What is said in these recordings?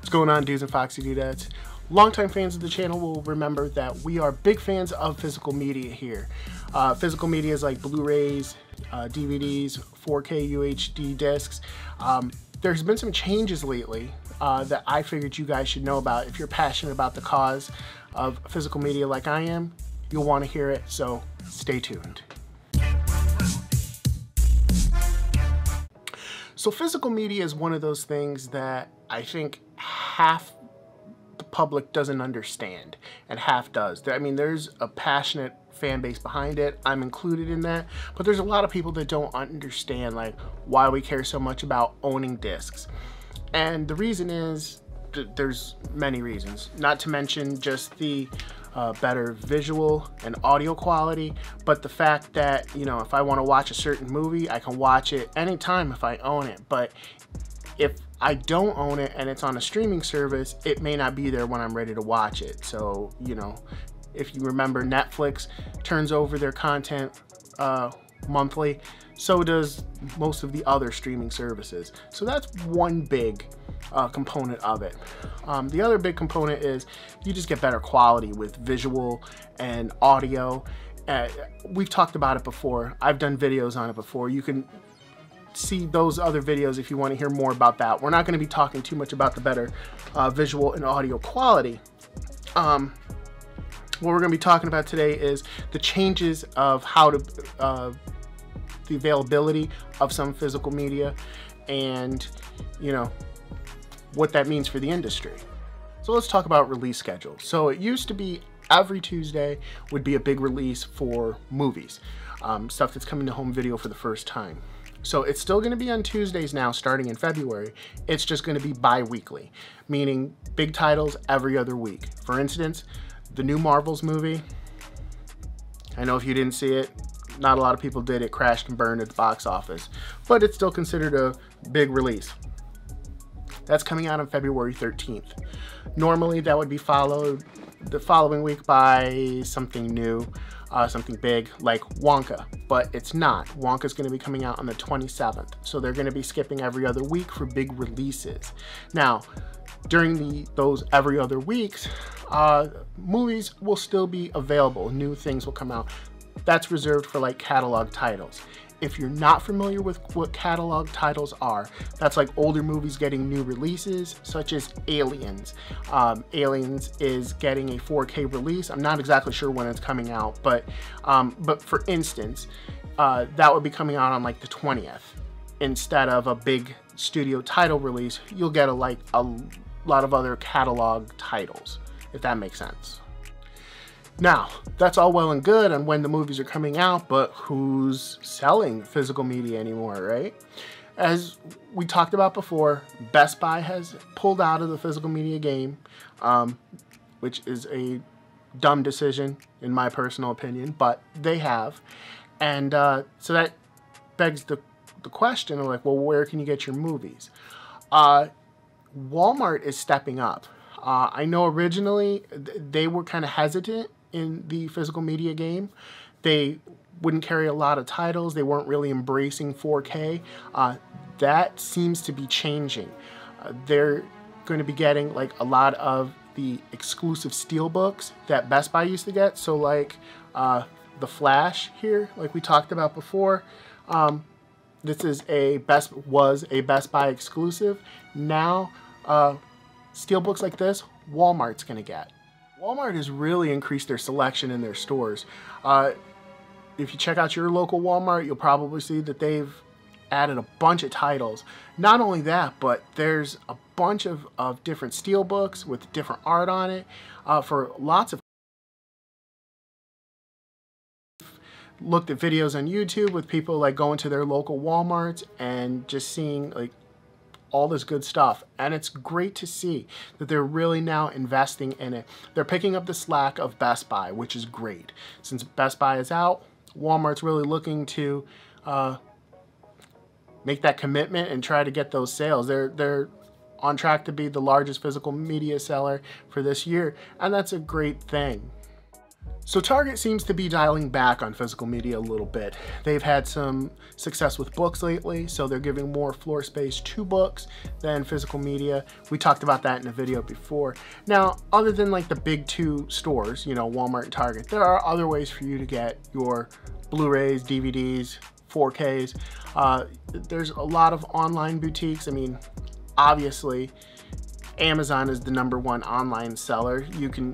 What's going on, dudes and Foxy Dudettes? Longtime fans of the channel will remember that we are big fans of physical media here. Physical media is like Blu-rays, DVDs, 4K UHD discs. There's been some changes lately that I figured you guys should know about. If you're passionate about the cause of physical media like I am, you'll want to hear it, so stay tuned. So physical media is one of those things that I think half the public doesn't understand and half does. I mean, there's a passionate fan base behind it. I'm included in that, but there's a lot of people that don't understand like why we care so much about owning discs. And the reason is there's many reasons, not to mention just the better visual and audio quality, but the fact that, you know, if I want to watch a certain movie, I can watch it anytime if I own it. But if I don't own it and it's on a streaming service, it may not be there when I'm ready to watch it. So, you know, if you remember, Netflix turns over their content monthly, so does most of the other streaming services. So that's one big component of it. The other big component is you just get better quality with visual and audio. We've talked about it before. I've done videos on it before. You can see those other videos if you want to hear more about that. We're not going to be talking too much about the better visual and audio quality. What we're going to be talking about today is the changes of how to the availability of some physical media, and you know what that means for the industry. So let's talk about release schedule. So it used to be every Tuesday would be a big release for movies, stuff that's coming to home video for the first time. So it's still going to be on Tuesdays now starting in February. It's just going to be bi-weekly, meaning big titles every other week. For instance, the new Marvels movie, I know if you didn't see it, not a lot of people did. It crashed and burned at the box office, but it's still considered a big release. That's coming out on February 13th. Normally that would be followed the following week by something new, something big like Wonka, but it's not. Wonka's going to be coming out on the 27th, so they're going to be skipping every other week for big releases. Now, during those every other weeks, movies will still be available. New things will come out. That's reserved for like catalog titles. If you're not familiar with what catalog titles are, that's like older movies getting new releases, such as Aliens. Aliens is getting a 4K release. I'm not exactly sure when it's coming out, but for instance, that would be coming out on like the 20th. Instead of a big studio title release, you'll get a lot of other catalog titles, if that makes sense. Now, that's all well and good on when the movies are coming out, but who's selling physical media anymore, right? As we talked about before, Best Buy has pulled out of the physical media game, which is a dumb decision in my personal opinion, but they have. And so that begs the question of like, well, where can you get your movies? Walmart is stepping up. I know originally they were kind of hesitant in the physical media game. They wouldn't carry a lot of titles. They weren't really embracing 4K. That seems to be changing. They're going to be getting like a lot of the exclusive steelbooks that Best Buy used to get. So like The Flash here, like we talked about before. This is was a Best Buy exclusive. Now, steelbooks like this, Walmart's going to get. Walmart has really increased their selection in their stores. If you check out your local Walmart, you'll probably see that they've added a bunch of titles. Not only that, but there's a bunch of different steelbooks with different art on it for lots of. Looked at videos on YouTube with people like going to their local Walmarts and just seeing like all this good stuff, and it's great to see that they're really now investing in it. They're picking up the slack of Best Buy, which is great. Since Best Buy is out, Walmart's really looking to make that commitment and try to get those sales. They're on track to be the largest physical media seller for this year, and that's a great thing. So Target seems to be dialing back on physical media a little bit. They've had some success with books lately, so they're giving more floor space to books than physical media. We talked about that in a video before. Now, other than like the big two stores, you know, Walmart and Target, there are other ways for you to get your Blu-rays, DVDs, 4Ks. There's a lot of online boutiques. I mean, obviously, Amazon is the #1 online seller. You can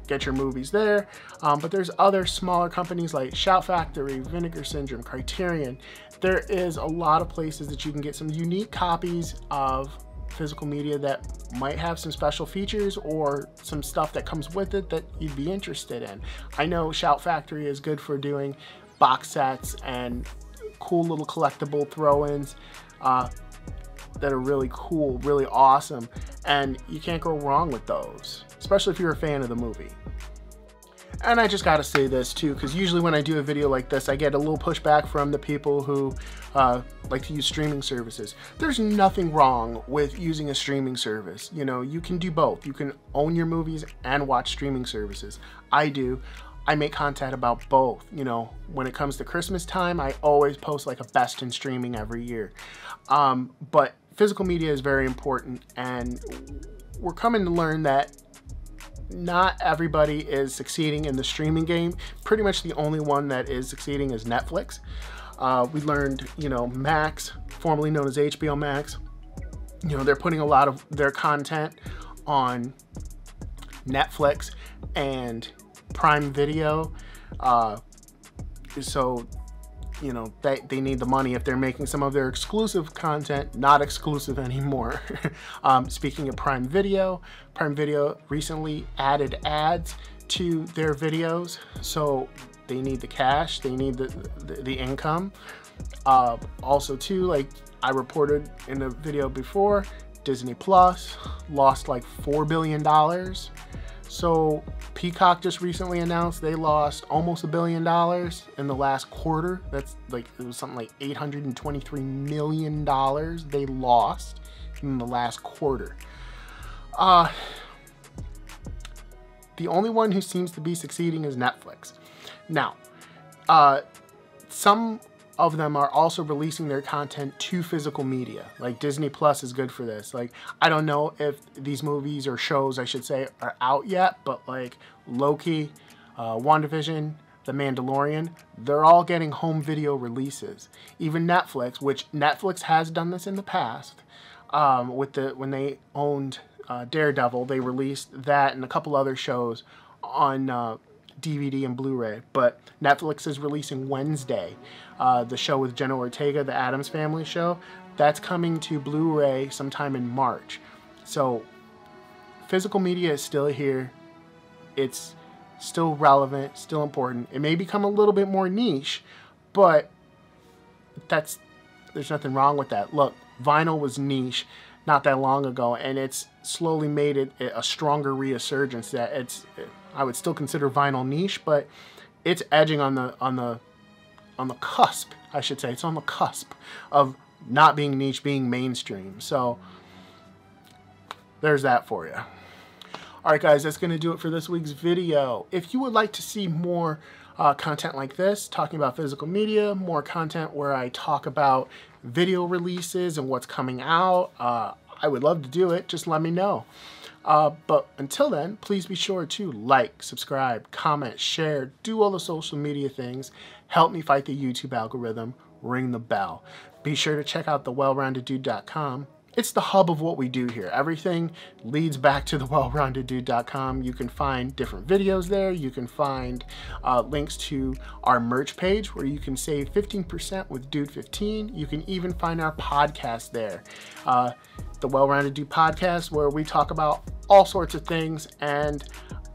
get your movies there, but there's other smaller companies like Shout Factory, Vinegar Syndrome, Criterion. There is a lot of places that you can get some unique copies of physical media that might have some special features or some stuff that comes with it that you'd be interested in. I know Shout Factory is good for doing box sets and cool little collectible throw-ins that are really cool, really awesome, and you can't go wrong with those, especially if you're a fan of the movie. And I just gotta say this too, because usually when I do a video like this, I get a little pushback from the people who like to use streaming services. There's nothing wrong with using a streaming service. You know, you can do both. You can own your movies and watch streaming services. I do. I make content about both. You know, when it comes to Christmas time, I always post like a best in streaming every year. But physical media is very important, and we're coming to learn that not everybody is succeeding in the streaming game. Pretty much the only one that is succeeding is Netflix. We learned, you know, Max, formerly known as HBO Max, you know, they're putting a lot of their content on Netflix and Prime Video. So, you know, they need the money if they're making some of their exclusive content not exclusive anymore. Speaking of Prime Video recently added ads to their videos, so they need the cash, they need the income. Also too, like I reported in a video before, Disney Plus lost like $4 billion. So Peacock just recently announced they lost almost $1 billion in the last quarter. That's like, it was something like $823 million they lost in the last quarter. The only one who seems to be succeeding is Netflix. Now, some of them are also releasing their content to physical media. Like Disney Plus is good for this. Like, I don't know if these movies or shows, I should say, are out yet, but like Loki, WandaVision, The Mandalorian, they're all getting home video releases. Even Netflix, which Netflix has done this in the past, when they owned Daredevil, they released that and a couple other shows on DVD and Blu-ray, but Netflix is releasing Wednesday the show with Jenna Ortega, the Addams Family show. That's coming to Blu-ray sometime in March. So physical media is still here. It's still relevant, still important. It may become a little bit more niche, but there's nothing wrong with that. Look, vinyl was niche not that long ago, and it's slowly made it a stronger resurgence. That I would still consider vinyl niche, but it's edging on the cusp, I should say. It's on the cusp of not being niche, being mainstream. So there's that for you. All right, guys, that's going to do it for this week's video. If you would like to see more content like this, talking about physical media, more content where I talk about video releases and what's coming out, I would love to do it. Just let me know. But until then, please be sure to like, subscribe, comment, share, do all the social media things. Help me fight the YouTube algorithm. Ring the bell. Be sure to check out thewellroundeddude.com. It's the hub of what we do here. Everything leads back to thewellroundeddude.com. You can find different videos there. You can find links to our merch page where you can save 15% with Dude15. You can even find our podcast there. The Well-Rounded Dude podcast, where we talk about all sorts of things, and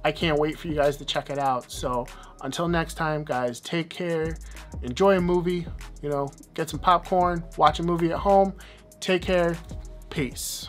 I can't wait for you guys to check it out. So until next time, guys, take care. Enjoy a movie, you know, get some popcorn, watch a movie at home. Take care. Peace.